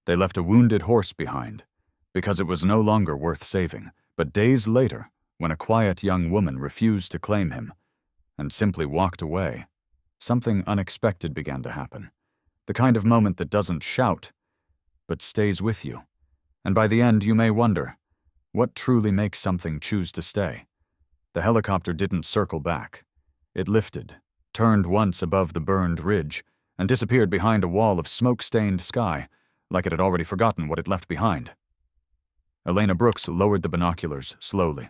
They left a wounded horse behind, because it was no longer worth saving, but days later, when a quiet young woman refused to claim him and simply walked away, something unexpected began to happen. The kind of moment that doesn't shout, but stays with you. And by the end, you may wonder, what truly makes something choose to stay? The helicopter didn't circle back. It lifted, turned once above the burned ridge, and disappeared behind a wall of smoke-stained sky, like it had already forgotten what it left behind. Elena Brooks lowered the binoculars slowly.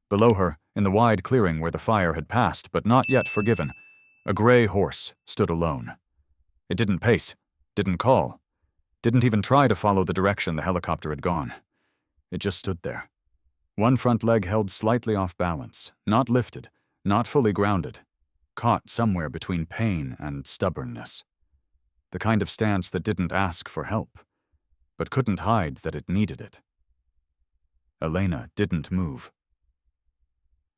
Below her, in the wide clearing where the fire had passed but not yet forgiven, a gray horse stood alone. It didn't pace, didn't call, didn't even try to follow the direction the helicopter had gone. It just stood there. One front leg held slightly off balance, not lifted, not fully grounded, caught somewhere between pain and stubbornness. The kind of stance that didn't ask for help, but couldn't hide that it needed it. Elena didn't move.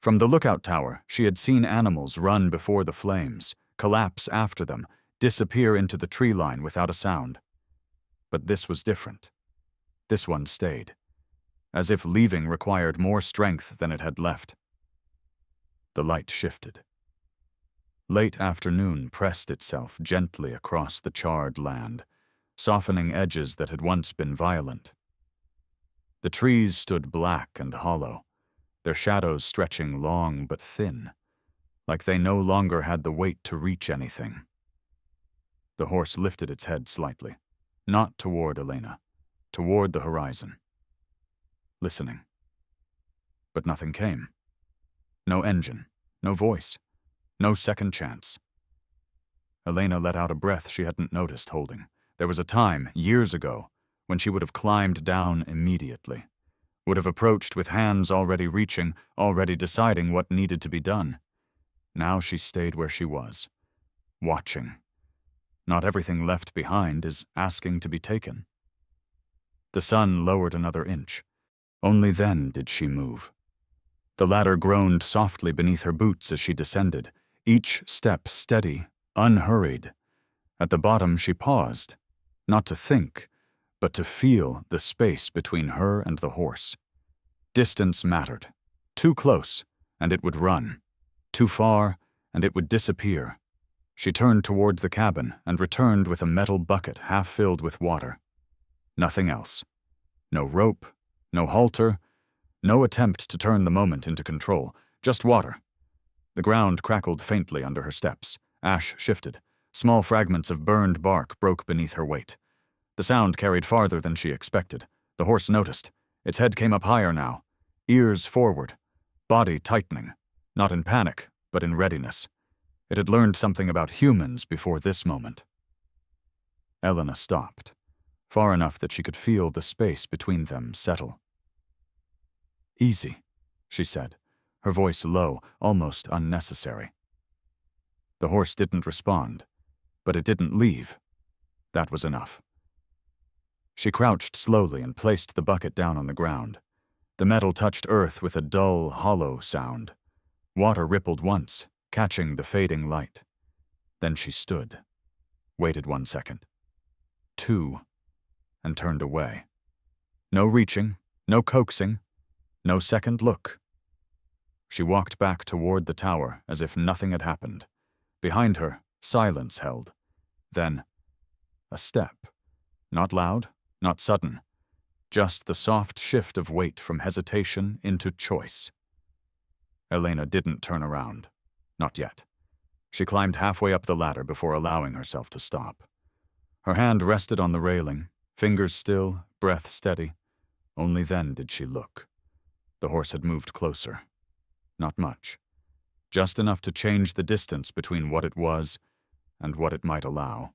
From the lookout tower, she had seen animals run before the flames, collapse after them, disappear into the tree line without a sound. But this was different. This one stayed, as if leaving required more strength than it had left. The light shifted. Late afternoon pressed itself gently across the charred land, softening edges that had once been violent. The trees stood black and hollow, their shadows stretching long but thin, like they no longer had the weight to reach anything. The horse lifted its head slightly, not toward Elena, toward the horizon. Listening. But nothing came. No engine, no voice, no second chance. Elena let out a breath she hadn't noticed holding. There was a time, years ago, when she would have climbed down immediately, would have approached with hands already reaching, already deciding what needed to be done. Now she stayed where she was, watching. Not everything left behind is asking to be taken. The sun lowered another inch. Only then did she move. The ladder groaned softly beneath her boots as she descended, each step steady, unhurried. At the bottom she paused, not to think, but to feel the space between her and the horse. Distance mattered. Too close, and it would run. Too far, and it would disappear. She turned toward the cabin and returned with a metal bucket half filled with water. Nothing else. No rope, no halter, no attempt to turn the moment into control, just water. The ground crackled faintly under her steps. Ash shifted. Small fragments of burned bark broke beneath her weight. The sound carried farther than she expected. The horse noticed. Its head came up higher now, ears forward, body tightening, not in panic, but in readiness. It had learned something about humans before this moment. Elena stopped, far enough that she could feel the space between them settle. "Easy," she said, her voice low, almost unnecessary. The horse didn't respond, but it didn't leave. That was enough. She crouched slowly and placed the bucket down on the ground. The metal touched earth with a dull, hollow sound. Water rippled once, catching the fading light. Then she stood, waited 1 second, 2, and turned away. No reaching, no coaxing, no second look. She walked back toward the tower as if nothing had happened. Behind her, silence held. Then, a step. Not loud, not sudden. Just the soft shift of weight from hesitation into choice. Elena didn't turn around. Not yet. She climbed halfway up the ladder before allowing herself to stop. Her hand rested on the railing, fingers still, breath steady. Only then did she look. The horse had moved closer. Not much. Just enough to change the distance between what it was and what it might allow.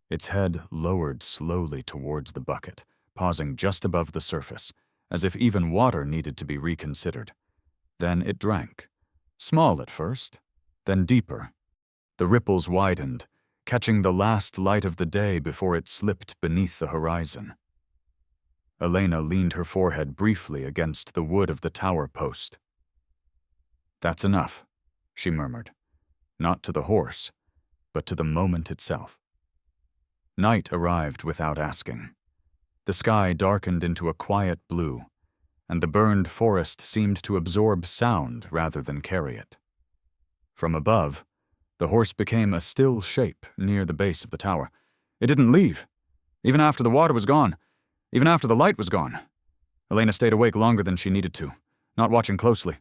Its head lowered slowly towards the bucket, pausing just above the surface, as if even water needed to be reconsidered. Then it drank. Small at first, then deeper. The ripples widened, catching the last light of the day before it slipped beneath the horizon. Elena leaned her forehead briefly against the wood of the tower post. "That's enough," she murmured, not to the horse, but to the moment itself. Night arrived without asking. The sky darkened into a quiet blue, and the burned forest seemed to absorb sound rather than carry it. From above, the horse became a still shape near the base of the tower. It didn't leave, even after the water was gone, even after the light was gone. Elena stayed awake longer than she needed to, not watching closely,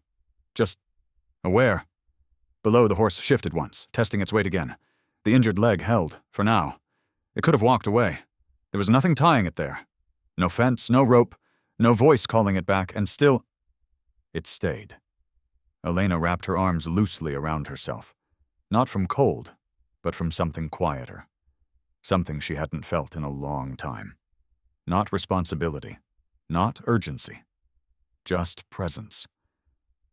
just aware. Below, the horse shifted once, testing its weight again. The injured leg held, for now. It could have walked away. There was nothing tying it there. No fence, no rope, no voice calling it back, and still, it stayed. Elena wrapped her arms loosely around herself, not from cold, but from something quieter, something she hadn't felt in a long time. Not responsibility, not urgency, just presence.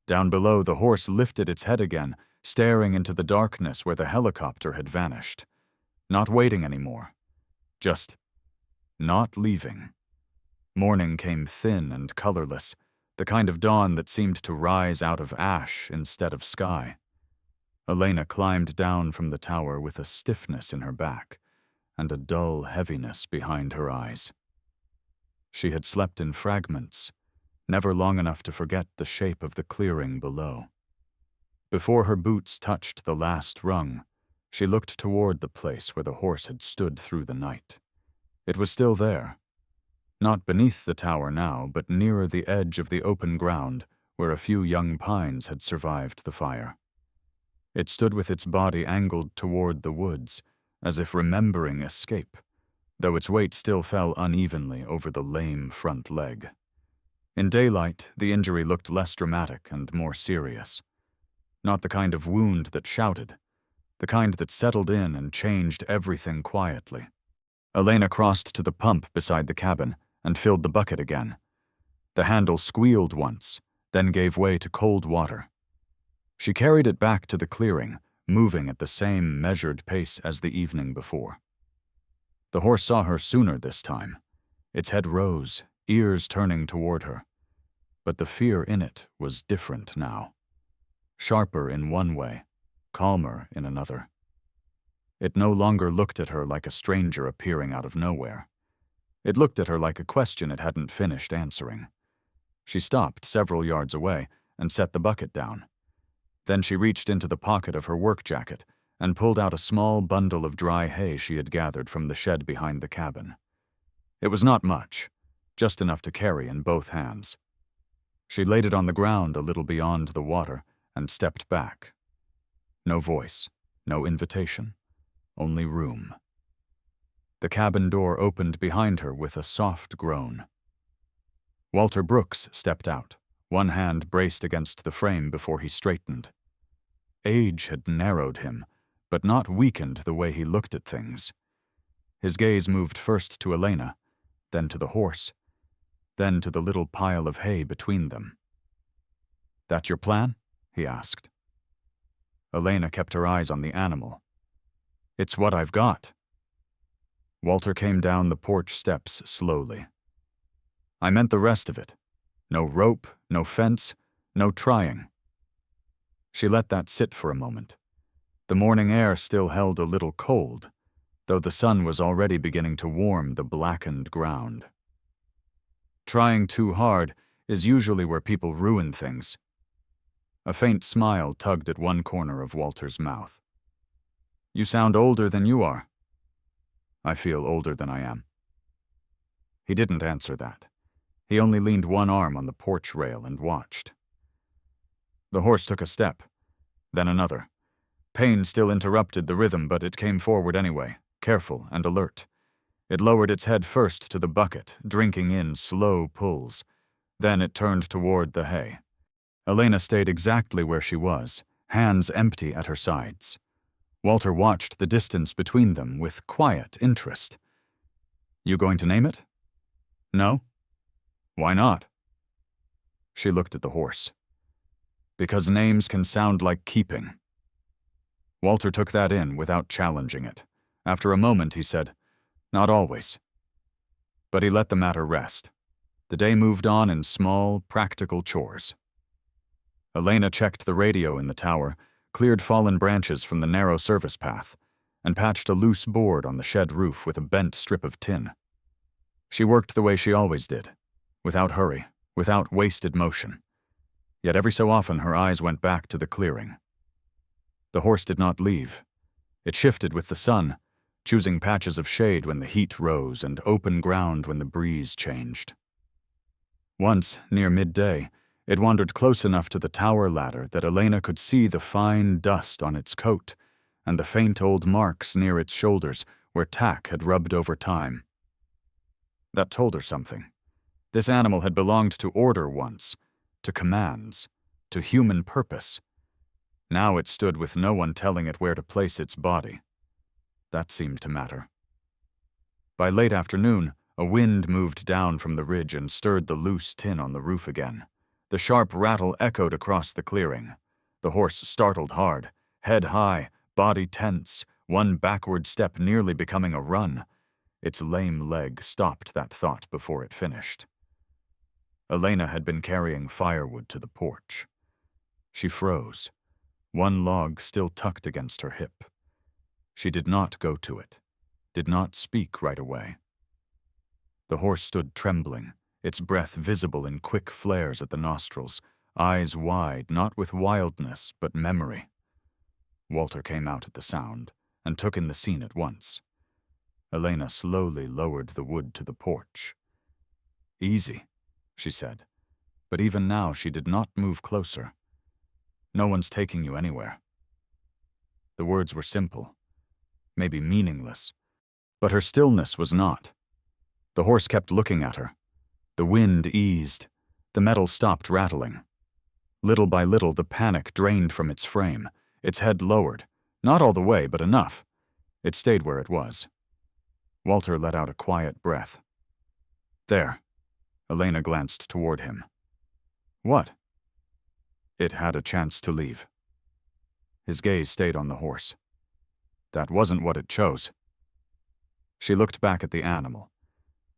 Down below, the horse lifted its head again, staring into the darkness where the helicopter had vanished. Not waiting anymore, just not leaving. Morning came thin and colorless, the kind of dawn that seemed to rise out of ash instead of sky. Elena climbed down from the tower with a stiffness in her back and a dull heaviness behind her eyes. She had slept in fragments, never long enough to forget the shape of the clearing below. Before her boots touched the last rung, she looked toward the place where the horse had stood through the night. It was still there. Not beneath the tower now, but nearer the edge of the open ground where a few young pines had survived the fire. It stood with its body angled toward the woods, as if remembering escape, though its weight still fell unevenly over the lame front leg. In daylight, the injury looked less dramatic and more serious. Not the kind of wound that shouted, the kind that settled in and changed everything quietly. Elena crossed to the pump beside the cabin and filled the bucket again. The handle squealed once, then gave way to cold water. She carried it back to the clearing, moving at the same measured pace as the evening before. The horse saw her sooner this time. Its head rose, ears turning toward her. But the fear in it was different now. Sharper in one way, calmer in another. It no longer looked at her like a stranger appearing out of nowhere. It looked at her like a question it hadn't finished answering. She stopped several yards away and set the bucket down. Then she reached into the pocket of her work jacket and pulled out a small bundle of dry hay she had gathered from the shed behind the cabin. It was not much, just enough to carry in both hands. She laid it on the ground a little beyond the water and stepped back. No voice, no invitation, only room. The cabin door opened behind her with a soft groan. Walter Brooks stepped out, one hand braced against the frame before he straightened. Age had narrowed him, but not weakened the way he looked at things. His gaze moved first to Elena, then to the horse, then to the little pile of hay between them. "That your plan?" he asked. Elena kept her eyes on the animal. "It's what I've got." Walter came down the porch steps slowly. "I meant the rest of it. No rope, no fence, no trying." She let that sit for a moment. The morning air still held a little cold, though the sun was already beginning to warm the blackened ground. Trying too hard is usually where people ruin things. A faint smile tugged at one corner of Walter's mouth. "You sound older than you are." "I feel older than I am." He didn't answer that. He only leaned one arm on the porch rail and watched. The horse took a step, then another. Pain still interrupted the rhythm, but it came forward anyway, careful and alert. It lowered its head first to the bucket, drinking in slow pulls. Then it turned toward the hay. Elena stayed exactly where she was, hands empty at her sides. Walter watched the distance between them with quiet interest. "You going to name it?" "No." "Why not?" She looked at the horse. "Because names can sound like keeping." Walter took that in without challenging it. After a moment, he said, "Not always." But he let the matter rest. The day moved on in small, practical chores. Elena checked the radio in the tower, cleared fallen branches from the narrow service path, and patched a loose board on the shed roof with a bent strip of tin. She worked the way she always did, without hurry, without wasted motion. Yet every so often her eyes went back to the clearing. The horse did not leave. It shifted with the sun, choosing patches of shade when the heat rose and open ground when the breeze changed. Once, near midday, it wandered close enough to the tower ladder that Elena could see the fine dust on its coat and the faint old marks near its shoulders where tack had rubbed over time. That told her something. This animal had belonged to order once, to commands, to human purpose. Now it stood with no one telling it where to place its body. That seemed to matter. By late afternoon, a wind moved down from the ridge and stirred the loose tin on the roof again. The sharp rattle echoed across the clearing. The horse startled hard, head high, body tense, one backward step nearly becoming a run. Its lame leg stopped that thought before it finished. Elena had been carrying firewood to the porch. She froze, one log still tucked against her hip. She did not go to it, did not speak right away. The horse stood trembling, its breath visible in quick flares at the nostrils, eyes wide, not with wildness, but memory. Walter came out at the sound and took in the scene at once. Elena slowly lowered the wood to the porch. "Easy," she said, but even now she did not move closer. "No one's taking you anywhere." The words were simple, maybe meaningless, but her stillness was not. The horse kept looking at her. The wind eased. The metal stopped rattling. Little by little, the panic drained from its frame. Its head lowered, not all the way, but enough. It stayed where it was. Walter let out a quiet breath. "There." Elena glanced toward him. "What?" "It had a chance to leave." His gaze stayed on the horse. "That wasn't what it chose." She looked back at the animal.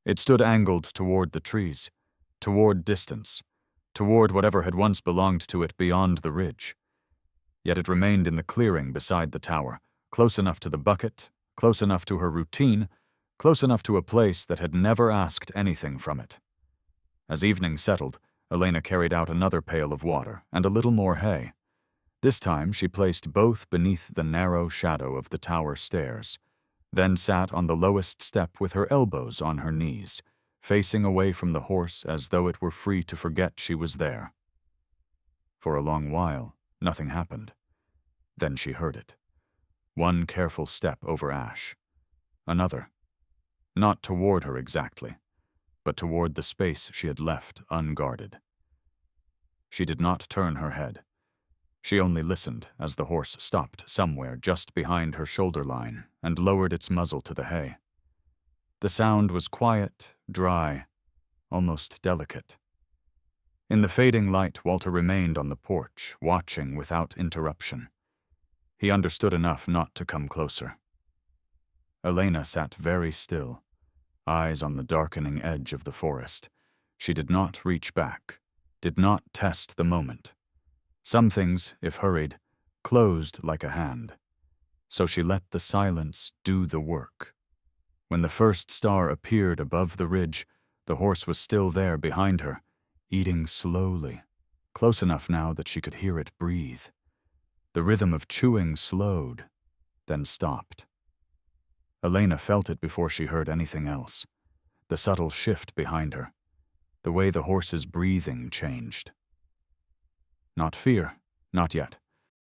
It stood angled toward the trees, toward distance, toward whatever had once belonged to it beyond the ridge. Yet it remained in the clearing beside the tower, close enough to the bucket, close enough to her routine, close enough to a place that had never asked anything from it. As evening settled, Elena carried out another pail of water and a little more hay. This time she placed both beneath the narrow shadow of the tower stairs, then sat on the lowest step with her elbows on her knees, facing away from the horse as though it were free to forget she was there. For a long while, nothing happened. Then she heard it. One careful step over ash. Another. Not toward her exactly, but toward the space she had left unguarded. She did not turn her head. She only listened as the horse stopped somewhere just behind her shoulder line and lowered its muzzle to the hay. The sound was quiet, dry, almost delicate. In the fading light, Walter remained on the porch, watching without interruption. He understood enough not to come closer. Elena sat very still, eyes on the darkening edge of the forest. She did not reach back, did not test the moment. Some things, if hurried, closed like a hand. So she let the silence do the work. When the first star appeared above the ridge, the horse was still there behind her, eating slowly, close enough now that she could hear it breathe. The rhythm of chewing slowed, then stopped. Elena felt it before she heard anything else. The subtle shift behind her, the way the horse's breathing changed. Not fear, not yet.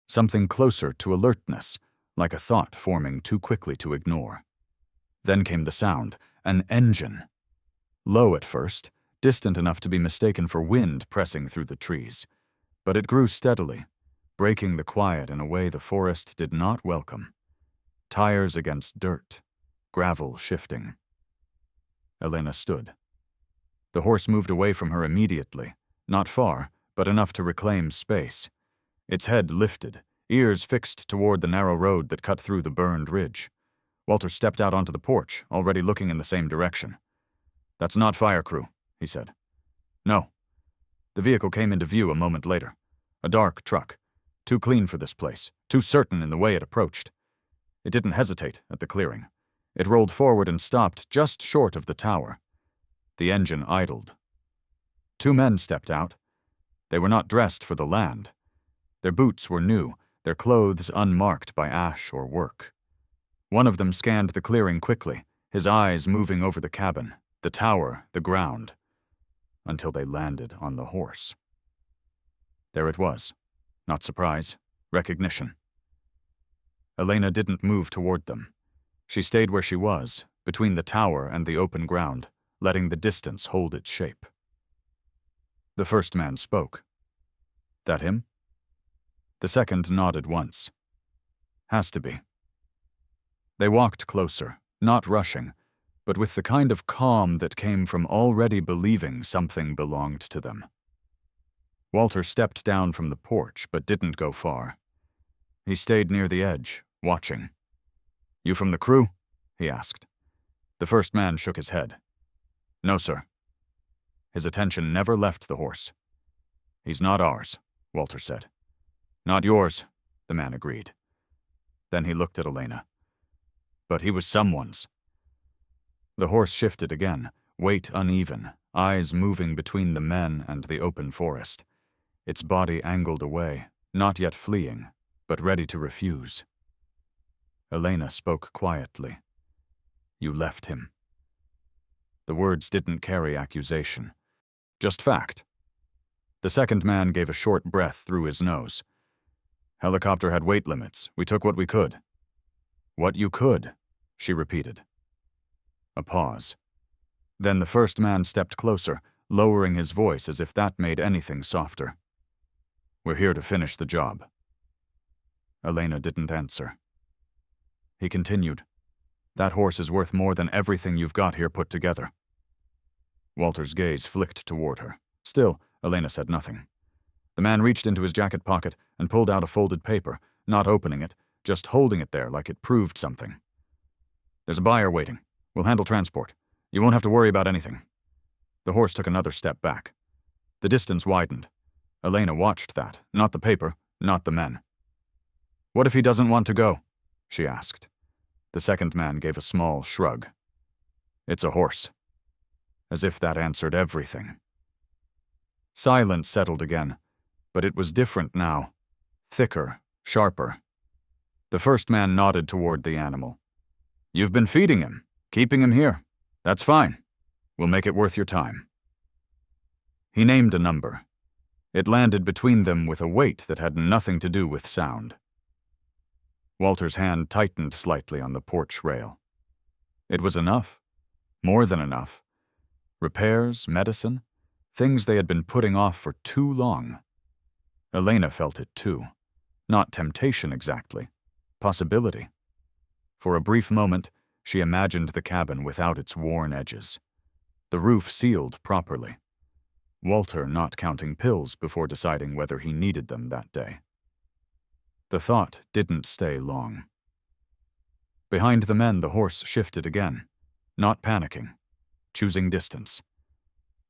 Something closer to alertness, like a thought forming too quickly to ignore. Then came the sound, an engine. Low at first, distant enough to be mistaken for wind pressing through the trees. But it grew steadily, breaking the quiet in a way the forest did not welcome. Tires against dirt, gravel shifting. Elena stood. The horse moved away from her immediately, not far, but enough to reclaim space. Its head lifted, ears fixed toward the narrow road that cut through the burned ridge. Walter stepped out onto the porch, already looking in the same direction. "That's not fire crew," he said. "No." The vehicle came into view a moment later. A dark truck. Too clean for this place, too certain in the way it approached. It didn't hesitate at the clearing. It rolled forward and stopped just short of the tower. The engine idled. 2 men stepped out. They were not dressed for the land. Their boots were new, their clothes unmarked by ash or work. One of them scanned the clearing quickly, his eyes moving over the cabin, the tower, the ground, until they landed on the horse. There it was. Not surprise, recognition. Elena didn't move toward them. She stayed where she was, between the tower and the open ground, letting the distance hold its shape. The first man spoke. That him? The second nodded once. Has to be. They walked closer, not rushing, but with the kind of calm that came from already believing something belonged to them. Walter stepped down from the porch, but didn't go far. He stayed near the edge, watching. You from the crew? He asked. The first man shook his head. No, sir. His attention never left the horse. He's not ours, Walter said. Not yours, the man agreed. Then he looked at Elena. But he was someone's. The horse shifted again, weight uneven, eyes moving between the men and the open forest. Its body angled away, not yet fleeing, but ready to refuse. Elena spoke quietly. You left him. The words didn't carry accusation, just fact. The second man gave a short breath through his nose. Helicopter had weight limits. We took what we could. What you could, she repeated. A pause. Then the first man stepped closer, lowering his voice as if that made anything softer. We're here to finish the job. Elena didn't answer. He continued. That horse is worth more than everything you've got here put together. Walter's gaze flicked toward her. Still, Elena said nothing. The man reached into his jacket pocket and pulled out a folded paper, not opening it, just holding it there like it proved something. There's a buyer waiting. We'll handle transport. You won't have to worry about anything. The horse took another step back. The distance widened. Elena watched that, not the paper, not the men. What if he doesn't want to go? She asked. The second man gave a small shrug. It's a horse. As if that answered everything. Silence settled again, but it was different now. Thicker, sharper. The first man nodded toward the animal. You've been feeding him, keeping him here. That's fine. We'll make it worth your time. He named a number. It landed between them with a weight that had nothing to do with sound. Walter's hand tightened slightly on the porch rail. It was enough. More than enough. Repairs, medicine, things they had been putting off for too long. Elena felt it too. Not temptation exactly. Possibility. For a brief moment, she imagined the cabin without its worn edges. The roof sealed properly. Walter not counting pills before deciding whether he needed them that day. The thought didn't stay long. Behind the men, the horse shifted again, not panicking, choosing distance.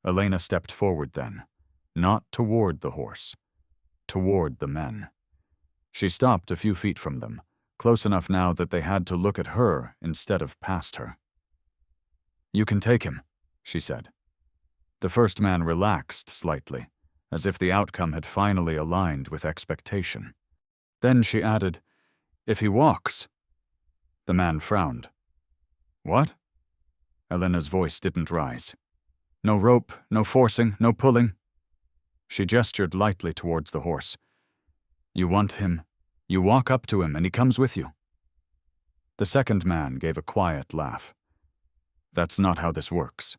Elena stepped forward then, not toward the horse, toward the men. She stopped a few feet from them, close enough now that they had to look at her instead of past her. You can take him, she said. The first man relaxed slightly, as if the outcome had finally aligned with expectation. Then she added, if he walks. The man frowned. What? Elena's voice didn't rise. No rope, no forcing, no pulling. She gestured lightly towards the horse. You want him. You walk up to him and he comes with you. The second man gave a quiet laugh. That's not how this works.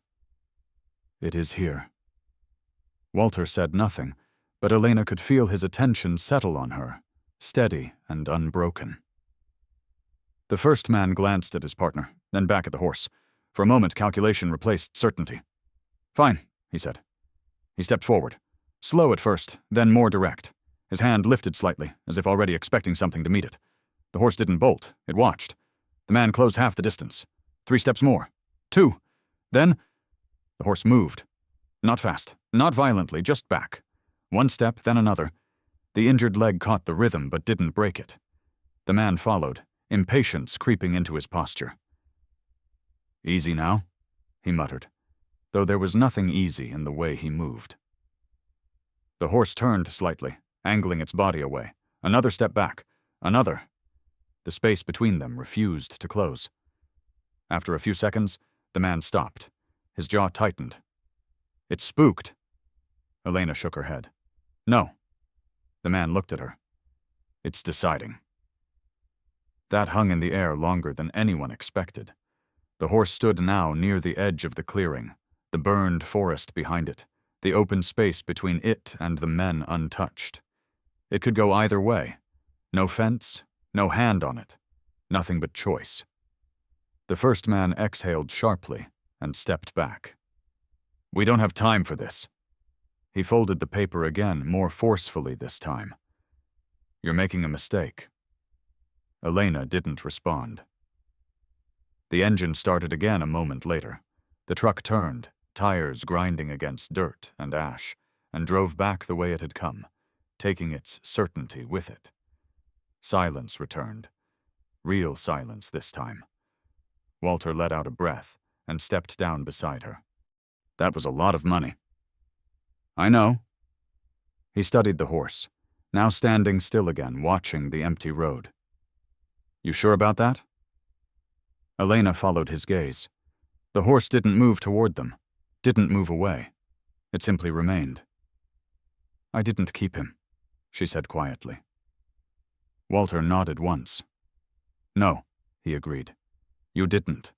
It is here. Walter said nothing, but Elena could feel his attention settle on her, steady and unbroken. The first man glanced at his partner, then back at the horse. For a moment, calculation replaced certainty. Fine, he said. He stepped forward. Slow at first, then more direct. His hand lifted slightly, as if already expecting something to meet it. The horse didn't bolt. It watched. The man closed half the distance. 3 steps more. 2. Then, the horse moved. Not fast, not violently, just back. 1 step, then another. The injured leg caught the rhythm but didn't break it. The man followed, impatience creeping into his posture. "Easy now," he muttered, though there was nothing easy in the way he moved. The horse turned slightly, angling its body away. Another step back. Another. The space between them refused to close. After a few seconds, the man stopped. His jaw tightened. "It's spooked." Elena shook her head. "No." The man looked at her. "It's deciding." That hung in the air longer than anyone expected. The horse stood now near the edge of the clearing, the burned forest behind it, the open space between it and the men untouched. It could go either way. No fence, no hand on it, nothing but choice. The first man exhaled sharply and stepped back. "We don't have time for this." He folded the paper again, more forcefully this time. "You're making a mistake." Elena didn't respond. The engine started again a moment later. The truck turned, tires grinding against dirt and ash, and drove back the way it had come, taking its certainty with it. Silence returned. Real silence this time. Walter let out a breath and stepped down beside her. "That was a lot of money." "I know." He studied the horse, now standing still again, watching the empty road. "You sure about that?" Elena followed his gaze. The horse didn't move toward them, didn't move away. It simply remained. "I didn't keep him," she said quietly. Walter nodded once. "No," he agreed. "You didn't."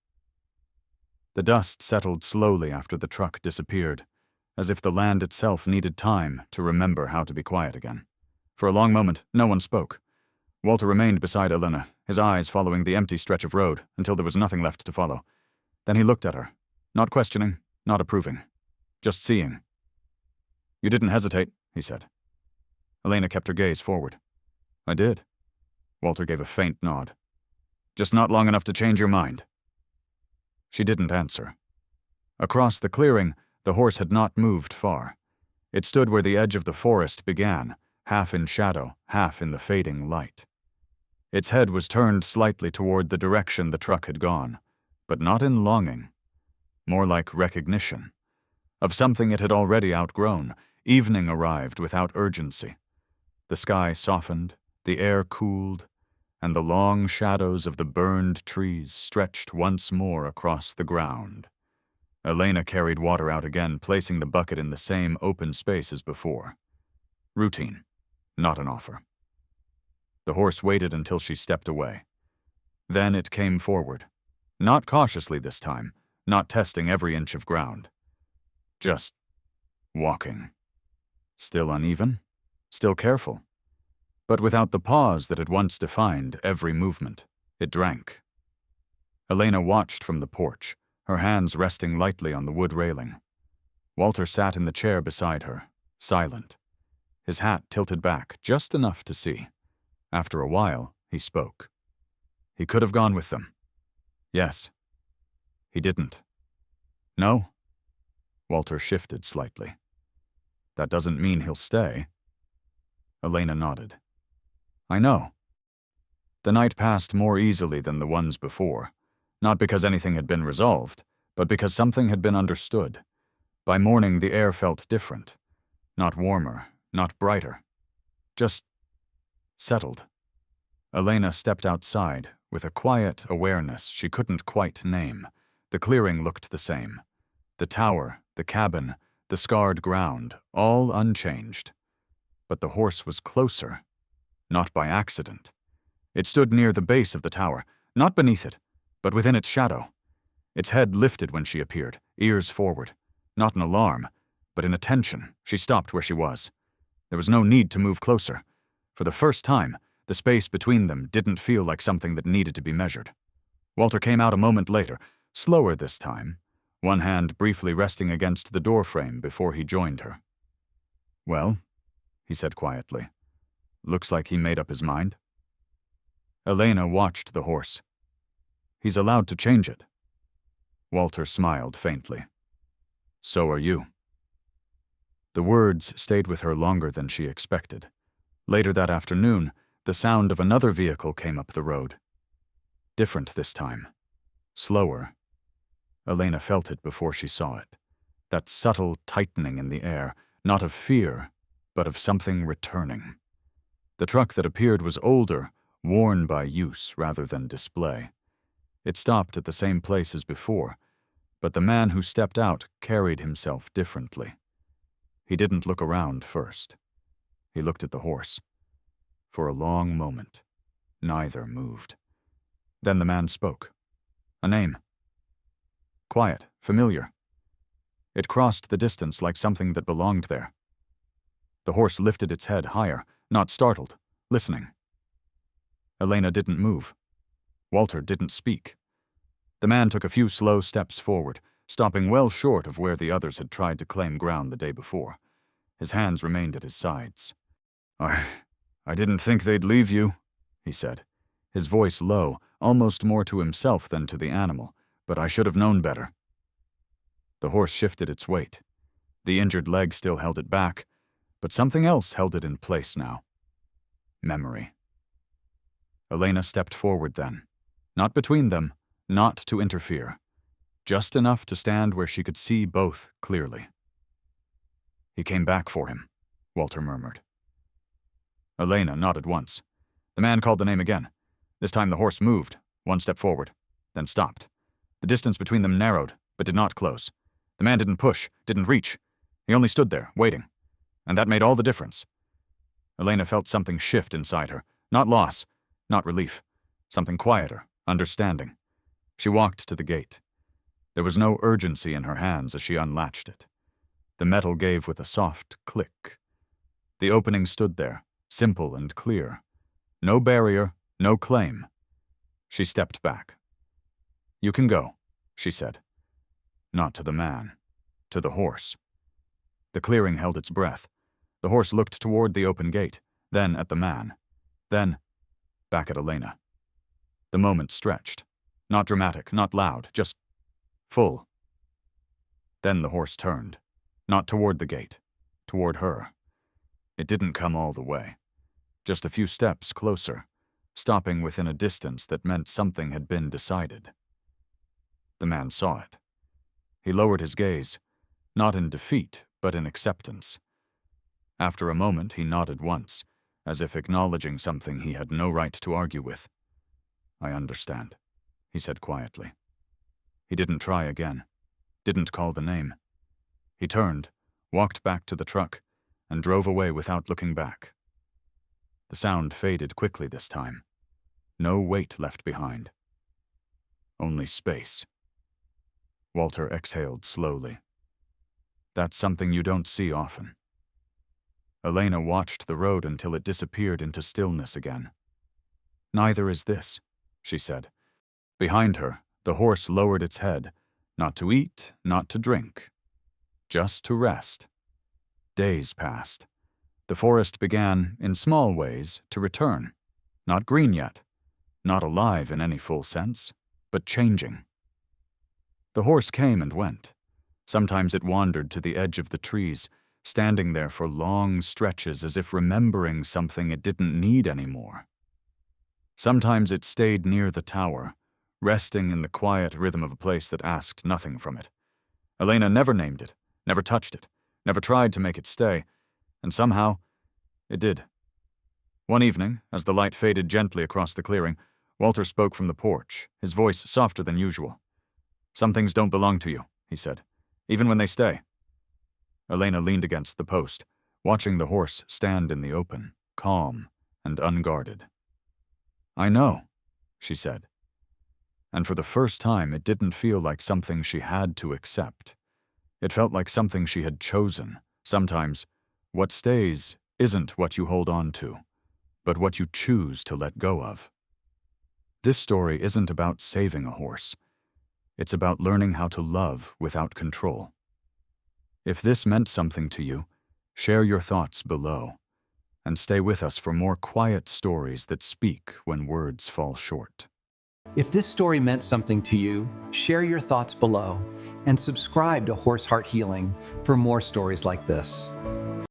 The dust settled slowly after the truck disappeared, as if the land itself needed time to remember how to be quiet again. For a long moment, no one spoke. Walter remained beside Elena, his eyes following the empty stretch of road until there was nothing left to follow. Then he looked at her, not questioning, not approving, just seeing. "You didn't hesitate," he said. Elena kept her gaze forward. "I did." Walter gave a faint nod. "Just not long enough to change your mind." She didn't answer. Across the clearing, the horse had not moved far. It stood where the edge of the forest began, half in shadow, half in the fading light. Its head was turned slightly toward the direction the truck had gone, but not in longing, more like recognition. Of something it had already outgrown, evening arrived without urgency. The sky softened, the air cooled, and the long shadows of the burned trees stretched once more across the ground. Elena carried water out again, placing the bucket in the same open space as before. Routine, not an offer. The horse waited until she stepped away. Then it came forward, not cautiously this time, not testing every inch of ground. Just walking. Still uneven, still careful, but without the pause that had once defined every movement. It drank. Elena watched from the porch, her hands resting lightly on the wood railing. Walter sat in the chair beside her, silent, his hat tilted back just enough to see. After a while, he spoke. He could have gone with them. Yes. He didn't. No? Walter shifted slightly. That doesn't mean he'll stay. Elena nodded. I know. The night passed more easily than the ones before, not because anything had been resolved, but because something had been understood. By morning, the air felt different. Not warmer, not brighter. Just settled. Elena stepped outside with a quiet awareness she couldn't quite name. The clearing looked the same. The tower, the cabin, the scarred ground, all unchanged. But the horse was closer, not by accident. It stood near the base of the tower, not beneath it, but within its shadow. Its head lifted when she appeared, ears forward. Not in alarm, but in attention. She stopped where she was. There was no need to move closer. For the first time, the space between them didn't feel like something that needed to be measured. Walter came out a moment later, slower this time, one hand briefly resting against the doorframe before he joined her. Well, he said quietly. Looks like he made up his mind. Elena watched the horse. He's allowed to change it. Walter smiled faintly. So are you. The words stayed with her longer than she expected. Later that afternoon, the sound of another vehicle came up the road. Different this time. Slower. Elena felt it before she saw it. That subtle tightening in the air, not of fear, but of something returning. The truck that appeared was older, worn by use rather than display. It stopped at the same place as before, but the man who stepped out carried himself differently. He didn't look around first. He looked at the horse. For a long moment, neither moved. Then the man spoke. A name. Quiet, familiar. It crossed the distance like something that belonged there. The horse lifted its head higher, not startled, listening. Elena didn't move. Walter didn't speak. The man took a few slow steps forward, stopping well short of where the others had tried to claim ground the day before. His hands remained at his sides. I didn't think they'd leave you, he said, his voice low, almost more to himself than to the animal, but I should have known better. The horse shifted its weight. The injured leg still held it back, but something else held it in place now. Memory. Elena stepped forward then, not between them, not to interfere, just enough to stand where she could see both clearly. He came back for him, Walter murmured. Elena nodded once. The man called the name again. This time the horse moved, one step forward, then stopped. The distance between them narrowed, but did not close. The man didn't push, didn't reach. He only stood there, waiting. And that made all the difference. Elena felt something shift inside her. Not loss, not relief. Something quieter, understanding. She walked to the gate. There was no urgency in her hands as she unlatched it. The metal gave with a soft click. The opening stood there, simple and clear. No barrier, no claim. She stepped back. You can go, she said. Not to the man, to the horse. The clearing held its breath. The horse looked toward the open gate, then at the man, then back at Elena. The moment stretched. Not dramatic, not loud, just full. Then the horse turned, not toward the gate, toward her. It didn't come all the way. Just a few steps closer, stopping within a distance that meant something had been decided. The man saw it. He lowered his gaze, not in defeat, but in acceptance. After a moment, he nodded once, as if acknowledging something he had no right to argue with. I understand, he said quietly. He didn't try again, didn't call the name. He turned, walked back to the truck, and drove away without looking back. The sound faded quickly this time. No weight left behind. Only space. Walter exhaled slowly. That's something you don't see often. Elena watched the road until it disappeared into stillness again. Neither is this, she said. Behind her, the horse lowered its head, not to eat, not to drink, just to rest. Days passed. The forest began, in small ways, to return. Not green yet, not alive in any full sense, but changing. The horse came and went. Sometimes it wandered to the edge of the trees, standing there for long stretches as if remembering something it didn't need anymore. Sometimes it stayed near the tower, resting in the quiet rhythm of a place that asked nothing from it. Elena never named it, never touched it, never tried to make it stay, and somehow, it did. One evening, as the light faded gently across the clearing, Walter spoke from the porch, his voice softer than usual. Some things don't belong to you, he said, even when they stay. Elena leaned against the post, watching the horse stand in the open, calm and unguarded. I know, she said. And for the first time, it didn't feel like something she had to accept. It felt like something she had chosen. Sometimes, what stays isn't what you hold on to, but what you choose to let go of. This story isn't about saving a horse. It's about learning how to love without control. If this meant something to you, share your thoughts below, and stay with us for more quiet stories that speak when words fall short. If this story meant something to you, share your thoughts below, and subscribe to Horse Heart Healing for more stories like this.